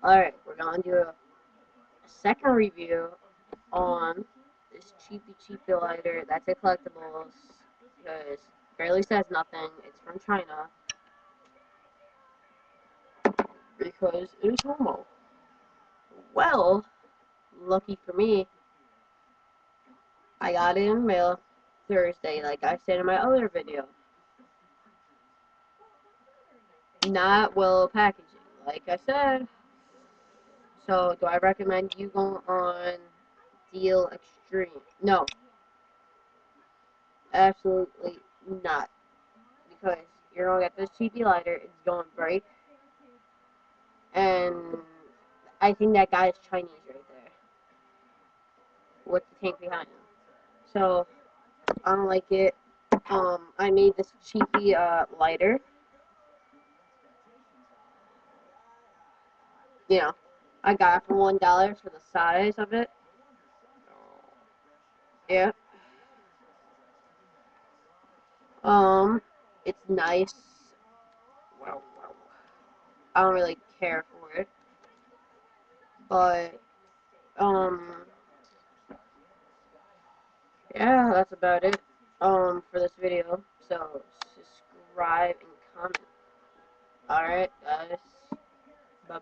Alright, we're gonna do a second review on this cheapy lighter that's at collectibles because barely says nothing. It's from China because it is homo. Well, lucky for me, I got it in mail Thursday, like I said in my other video. Not well packaging, like I said. So, do I recommend you go on Deal Extreme? No, absolutely not. Because you're gonna get this cheapy lighter, it's going to break, and I think that guy is Chinese right there with the tank behind him. So I don't like it. I made this cheapy lighter. You know, I got it for $1 for the size of it. Yeah. It's nice. Well, I don't really care for it, but yeah, that's about it. For this video. So subscribe and comment. Alright, guys. Bye bye.